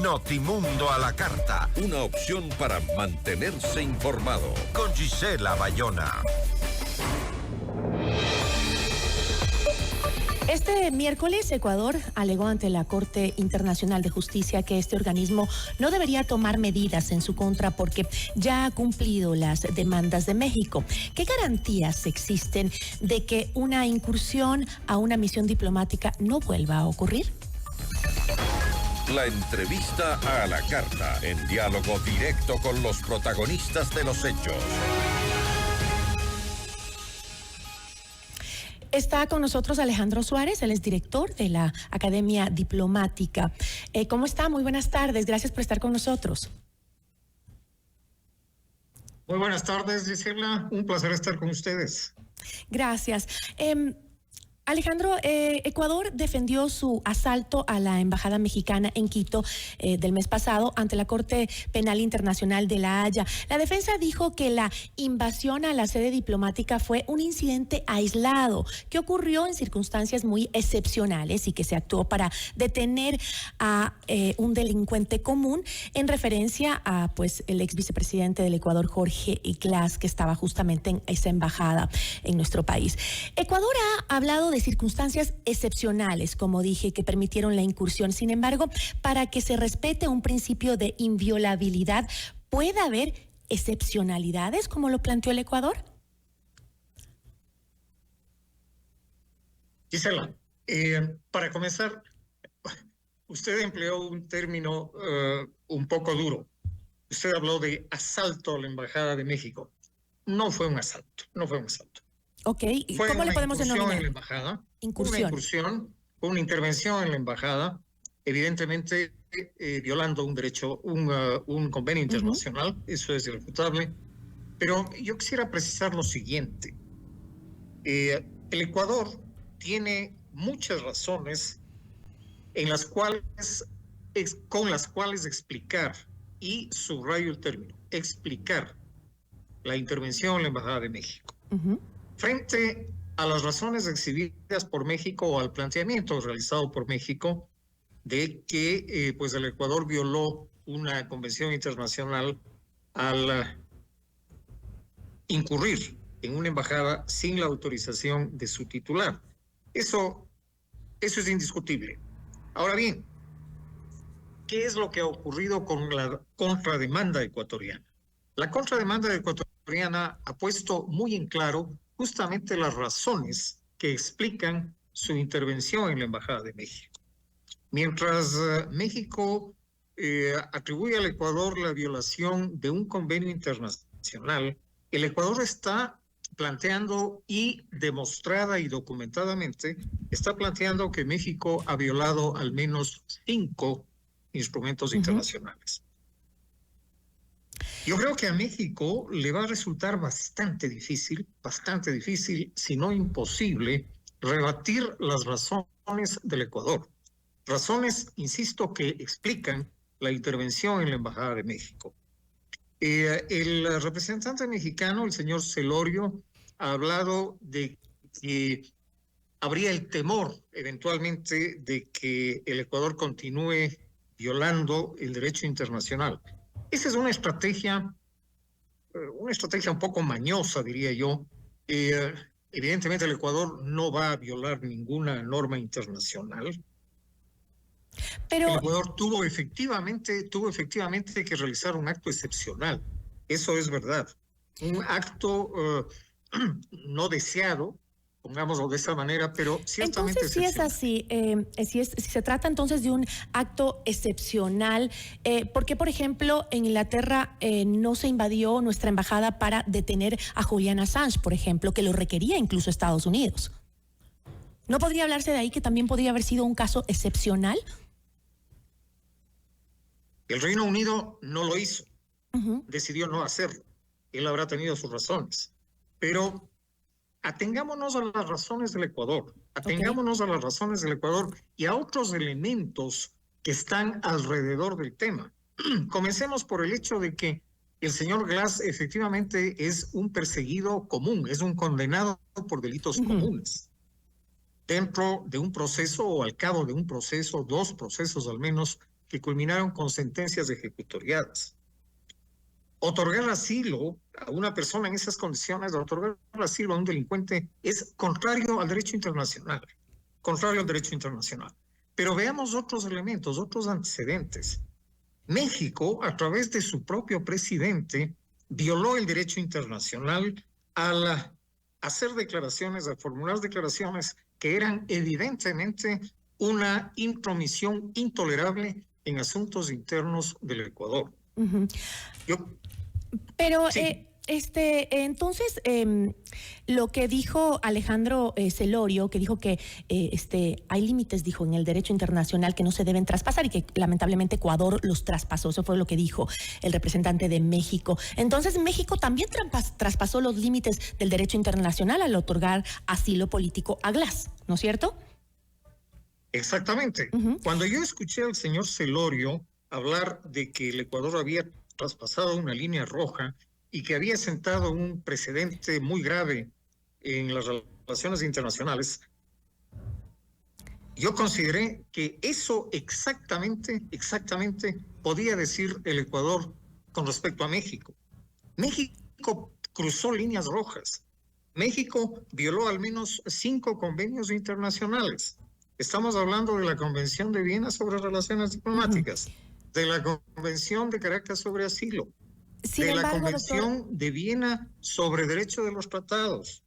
Notimundo a la carta. Una opción para mantenerse informado. Con Gisela Bayona. Este miércoles, Ecuador alegó ante la Corte Internacional de Justicia que este organismo no debería tomar medidas en su contra porque ya ha cumplido las demandas de México. ¿Qué garantías existen de que una incursión a una misión diplomática no vuelva a ocurrir? La entrevista a la carta, en diálogo directo con los protagonistas de los hechos. Está con nosotros Alejandro Suárez, él es director de la Academia Diplomática. ¿Cómo está? Muy buenas tardes, gracias por estar con nosotros. Muy buenas tardes, Gisela, un placer estar con ustedes. Gracias. Alejandro, Ecuador defendió su asalto a la embajada mexicana en Quito del mes pasado ante la Corte Penal Internacional de La Haya. La defensa dijo que la invasión a la sede diplomática fue un incidente aislado que ocurrió en circunstancias muy excepcionales y que se actuó para detener a un delincuente común, en referencia a el ex vicepresidente del Ecuador, Jorge Glass, que estaba justamente en esa embajada en nuestro país. Ecuador ha hablado de circunstancias excepcionales, como dije, que permitieron la incursión. Sin embargo, para que se respete un principio de inviolabilidad, ¿puede haber excepcionalidades, como lo planteó el Ecuador? Gisela, para comenzar, usted empleó un término un poco duro. Usted habló de asalto a la Embajada de México. No fue un asalto, no fue un asalto. Ok, ¿y cómo le podemos denominar? En la embajada, incursión. Una incursión, una intervención en la embajada, evidentemente violando un derecho, un convenio internacional, eso es irrefutable. Pero yo quisiera precisar lo siguiente. El Ecuador tiene muchas razones con las cuales explicar, y subrayo el término, explicar la intervención en la Embajada de México. Frente a las razones exhibidas por México o al planteamiento realizado por México de que el Ecuador violó una convención internacional al incurrir en una embajada sin la autorización de su titular. Eso es indiscutible. Ahora bien, ¿qué es lo que ha ocurrido con la contrademanda ecuatoriana? La contrademanda ecuatoriana ha puesto muy en claro justamente las razones que explican su intervención en la Embajada de México. Mientras México atribuye al Ecuador la violación de un convenio internacional, el Ecuador está planteando, y demostrada y documentadamente, está planteando que México ha violado al menos 5 instrumentos internacionales. Yo creo que a México le va a resultar bastante difícil, si no imposible, rebatir las razones del Ecuador. Razones, insisto, que explican la intervención en la Embajada de México. El representante mexicano, el señor Celorio, ha hablado de que habría el temor, eventualmente, de que el Ecuador continúe violando el derecho internacional. Esa es una estrategia un poco mañosa, diría yo. Evidentemente el Ecuador no va a violar ninguna norma internacional. Pero el Ecuador tuvo efectivamente que realizar un acto excepcional. Eso es verdad. Un acto no deseado, pongámoslo de esa manera, pero ciertamente entonces, si es así, si se trata entonces de un acto excepcional, ¿por qué, por ejemplo, en Inglaterra no se invadió nuestra embajada para detener a Julian Assange, por ejemplo, que lo requería incluso Estados Unidos? ¿No podría hablarse de ahí que también podría haber sido un caso excepcional? El Reino Unido no lo hizo, decidió no hacerlo. Él habrá tenido sus razones, pero atengámonos a las razones del Ecuador, a las razones del Ecuador y a otros elementos que están alrededor del tema. Comencemos por el hecho de que el señor Glass efectivamente es un perseguido común, es un condenado por delitos comunes. Dentro de un proceso o al cabo de un proceso, 2 procesos al menos, que culminaron con sentencias ejecutoriadas. Otorgar asilo a una persona en esas condiciones, de otorgar asilo a un delincuente, es contrario al derecho internacional. Contrario al derecho internacional. Pero veamos otros elementos, otros antecedentes. México, a través de su propio presidente, violó el derecho internacional al hacer declaraciones, a formular declaraciones que eran evidentemente una intromisión intolerable en asuntos internos del Ecuador. Pero sí. Entonces, lo que dijo Alejandro Celorio, que dijo que hay límites, dijo, en el derecho internacional que no se deben traspasar y que lamentablemente Ecuador los traspasó. Eso fue lo que dijo el representante de México. Entonces, México también traspasó los límites del derecho internacional al otorgar asilo político a Glass, ¿no es cierto? Exactamente. Cuando yo escuché al señor Celorio hablar de que el Ecuador había traspasado una línea roja y que había sentado un precedente muy grave en las relaciones internacionales, yo consideré que eso exactamente podía decir el Ecuador con respecto a México. México cruzó líneas rojas. México violó al menos 5 convenios internacionales. Estamos hablando de la Convención de Viena sobre Relaciones Diplomáticas, de la Convención de Caracas sobre Asilo, de la Convención de Viena sobre Derecho de los Tratados,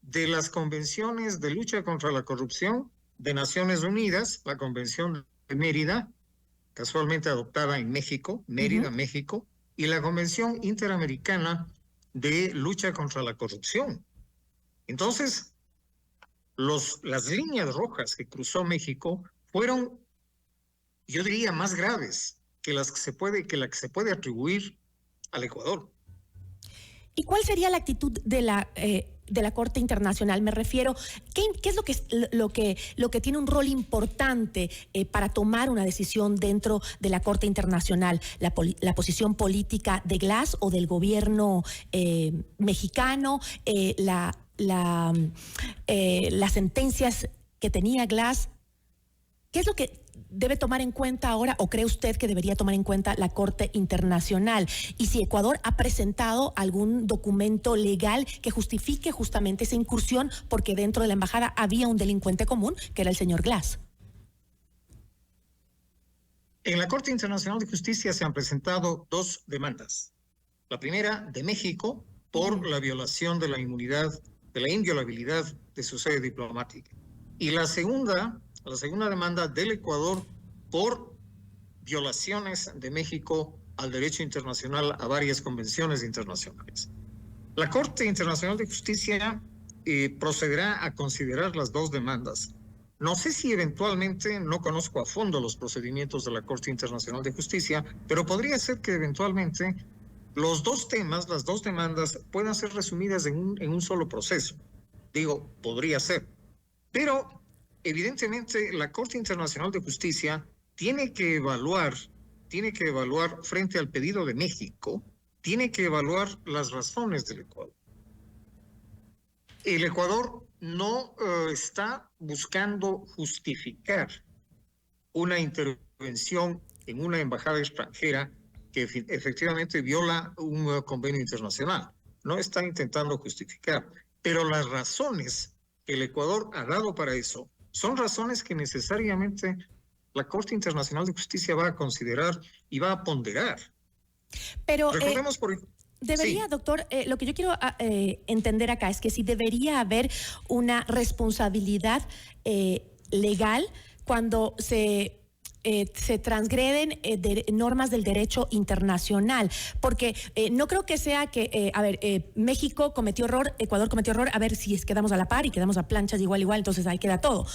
de las convenciones de lucha contra la corrupción de Naciones Unidas, la Convención de Mérida, casualmente adoptada en México, Mérida, México, y la Convención Interamericana de lucha contra la corrupción. Entonces, las líneas rojas que cruzó México fueron, yo diría, más graves que la que se puede atribuir al Ecuador. ¿Y cuál sería la actitud de la Corte Internacional? Me refiero, ¿qué es lo que tiene un rol importante para tomar una decisión dentro de la Corte Internacional? ¿La posición política de Glass o del gobierno mexicano? Las sentencias que tenía Glass. ¿Qué es lo que debe tomar en cuenta ahora, o cree usted que debería tomar en cuenta la Corte Internacional? Y si Ecuador ha presentado algún documento legal que justifique justamente esa incursión, porque dentro de la embajada había un delincuente común, que era el señor Glass. En la Corte Internacional de Justicia se han presentado 2 demandas. La primera de México por la violación de la inmunidad, de la inviolabilidad de su sede diplomática. Y la segunda demanda del Ecuador por violaciones de México al derecho internacional, a varias convenciones internacionales. La Corte Internacional de Justicia procederá a considerar las 2 demandas. No sé si eventualmente, no conozco a fondo los procedimientos de la Corte Internacional de Justicia, pero podría ser que eventualmente los 2 temas, las 2 demandas, puedan ser resumidas en un solo proceso. Digo, podría ser. Pero evidentemente, la Corte Internacional de Justicia tiene que evaluar frente al pedido de México, tiene que evaluar las razones del Ecuador. El Ecuador no está buscando justificar una intervención en una embajada extranjera que efectivamente viola un convenio internacional. No está intentando justificar, pero las razones que el Ecuador ha dado para eso son razones que necesariamente la Corte Internacional de Justicia va a considerar y va a ponderar. Pero recordemos debería, sí. Doctor, lo que yo quiero entender acá es que si debería haber una responsabilidad legal cuando se transgreden normas del derecho internacional, porque no creo que sea que, México cometió error, Ecuador cometió error, a ver si quedamos a la par y quedamos a planchas igual, entonces ahí queda todo.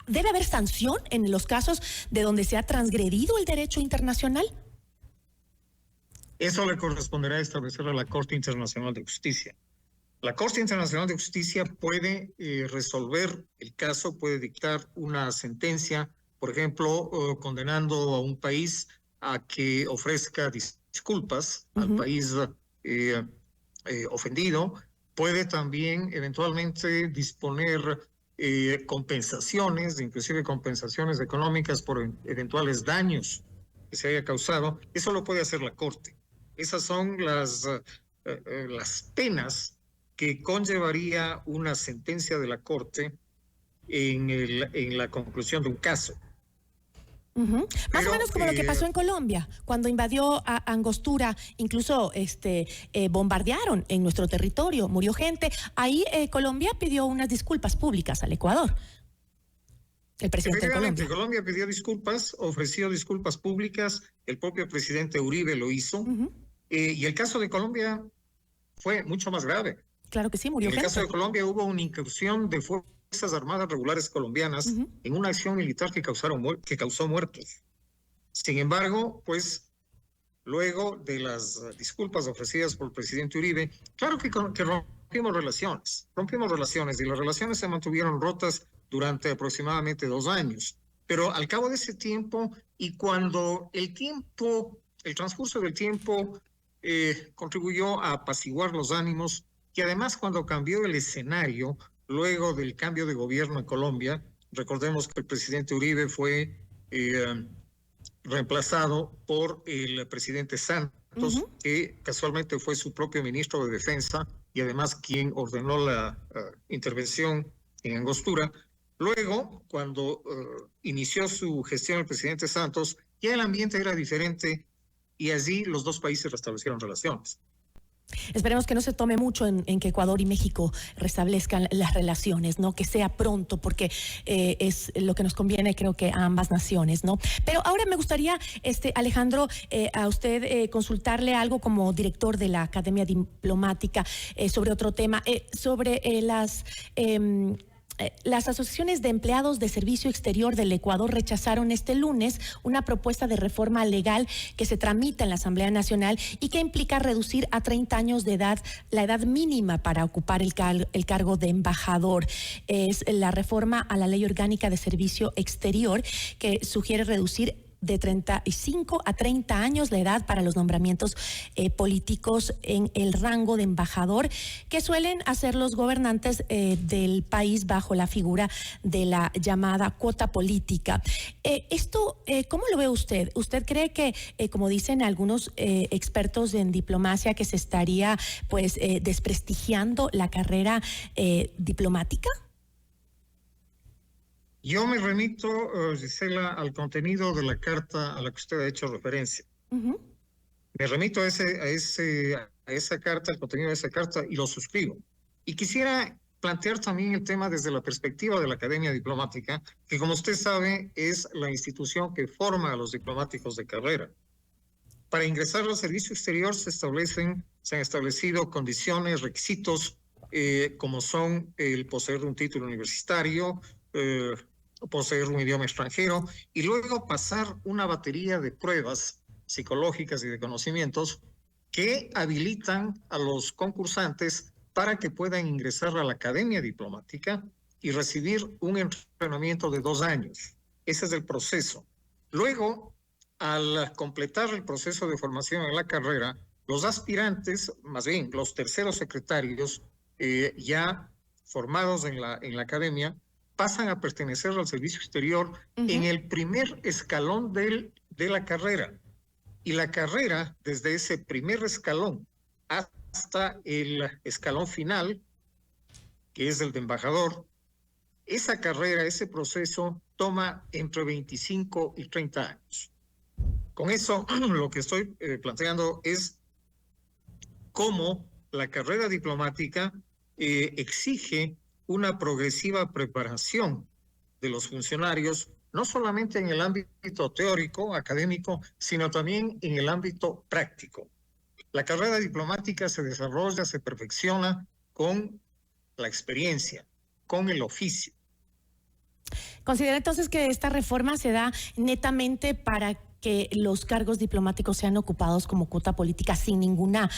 ¿Debe haber sanción en los casos de donde se ha transgredido el derecho internacional? Eso le corresponderá establecer a la Corte Internacional de Justicia. La Corte Internacional de Justicia puede resolver el caso, puede dictar una sentencia, por ejemplo, condenando a un país a que ofrezca disculpas al país ofendido. Puede también eventualmente disponer compensaciones, inclusive compensaciones económicas por eventuales daños que se haya causado, eso lo puede hacer la Corte. Esas son las penas que conllevaría una sentencia de la Corte en la conclusión de un caso. Más o menos como lo que pasó en Colombia, cuando invadió a Angostura, incluso bombardearon en nuestro territorio, murió gente. Ahí Colombia pidió unas disculpas públicas al Ecuador. El presidente de Colombia. Colombia pidió disculpas, ofreció disculpas públicas, el propio presidente Uribe lo hizo, y el caso de Colombia fue mucho más grave. Claro que sí, murió gente. En el caso de Colombia hubo una incursión de Fuerzas Armadas Regulares colombianas en una acción militar que causó muertos. Sin embargo, pues, luego de las disculpas ofrecidas por el presidente Uribe, claro que rompimos relaciones, y las relaciones se mantuvieron rotas durante aproximadamente 2 años. Pero al cabo de ese tiempo, y cuando el transcurso del tiempo contribuyó a apaciguar los ánimos, y además cuando cambió el escenario, luego del cambio de gobierno en Colombia, recordemos que el presidente Uribe fue reemplazado por el presidente Santos, que casualmente fue su propio ministro de Defensa y además quien ordenó la intervención en Angostura. Luego, cuando inició su gestión el presidente Santos, ya el ambiente era diferente y allí los dos países restablecieron relaciones. Esperemos que no se tome mucho en que Ecuador y México restablezcan las relaciones, ¿no? Que sea pronto, porque es lo que nos conviene, creo que a ambas naciones, ¿no? Pero ahora me gustaría, Alejandro, a usted consultarle algo como director de la Academia Diplomática sobre otro tema, sobre las asociaciones de empleados de servicio exterior del Ecuador rechazaron este lunes una propuesta de reforma legal que se tramita en la Asamblea Nacional y que implica reducir a 30 años de edad la edad mínima para ocupar el cargo de embajador. Es la reforma a la Ley Orgánica de Servicio Exterior que sugiere reducir de 35 a 30 años la edad para los nombramientos políticos en el rango de embajador que suelen hacer los gobernantes del país bajo la figura de la llamada cuota política. Esto, ¿cómo lo ve usted? ¿Usted cree que, como dicen algunos expertos en diplomacia, que se estaría pues desprestigiando la carrera diplomática? Yo me remito, Gisela, al contenido de la carta a la que usted ha hecho referencia. Me remito a esa carta, al contenido de esa carta, y lo suscribo. Y quisiera plantear también el tema desde la perspectiva de la Academia Diplomática, que como usted sabe es la institución que forma a los diplomáticos de carrera. Para ingresar al servicio exterior se han establecido condiciones, requisitos, como son el poseer un título universitario, poseer un idioma extranjero y luego pasar una batería de pruebas psicológicas y de conocimientos que habilitan a los concursantes para que puedan ingresar a la Academia Diplomática y recibir un entrenamiento de 2 años. Ese es el proceso. Luego, al completar el proceso de formación en la carrera, los aspirantes, más bien los terceros secretarios ya formados en la academia, pasan a pertenecer al servicio exterior en el primer escalón de la carrera. Y la carrera, desde ese primer escalón hasta el escalón final, que es el de embajador, esa carrera, ese proceso, toma entre 25 y 30 años. Con eso, lo que estoy planteando es cómo la carrera diplomática exige una progresiva preparación de los funcionarios, no solamente en el ámbito teórico, académico, sino también en el ámbito práctico. La carrera diplomática se desarrolla, se perfecciona con la experiencia, con el oficio. ¿Considera entonces que esta reforma se da netamente para que los cargos diplomáticos sean ocupados como cuota política sin ninguna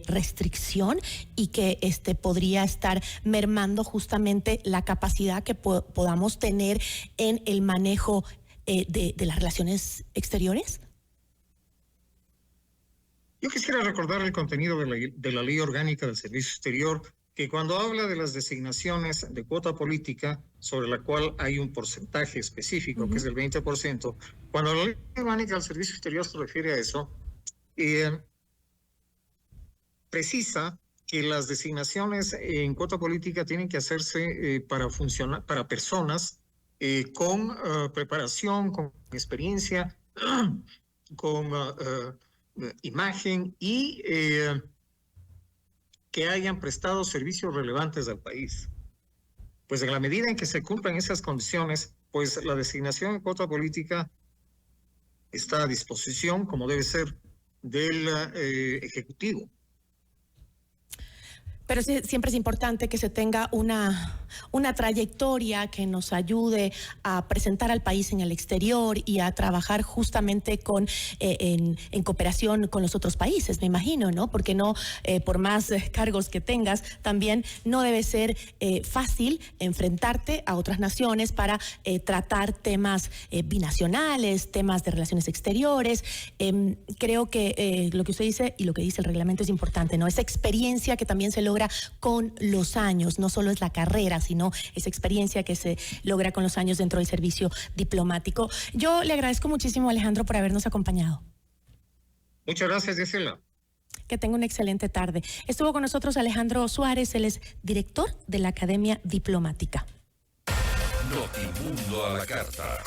restricción y que podría estar mermando justamente la capacidad que podamos tener en el manejo de las relaciones exteriores? Yo quisiera recordar el contenido de la Ley Orgánica del Servicio Exterior que cuando habla de las designaciones de cuota política, sobre la cual hay un porcentaje específico, que es el 20%, cuando la ley orgánica del Servicio Exterior se refiere a eso, precisa que las designaciones en cuota política tienen que hacerse para personas con preparación, con experiencia, con imagen y que hayan prestado servicios relevantes al país. Pues en la medida en que se cumplan esas condiciones, pues la designación en cuota política está a disposición, como debe ser, del Ejecutivo. Pero sí, siempre es importante que se tenga una trayectoria que nos ayude a presentar al país en el exterior y a trabajar justamente en cooperación con los otros países, me imagino, ¿no? Porque no, por más cargos que tengas, también no debe ser fácil enfrentarte a otras naciones para tratar temas binacionales, temas de relaciones exteriores. Creo que lo que usted dice y lo que dice el reglamento es importante, ¿no? Esa experiencia que también se logra con los años, no solo es la carrera, sino esa experiencia que se logra con los años dentro del servicio diplomático. Yo le agradezco muchísimo, Alejandro, por habernos acompañado. Muchas gracias, Gisela. Que tenga una excelente tarde. Estuvo con nosotros Alejandro Suárez, él es director de la Academia Diplomática. Notimundo a la carta.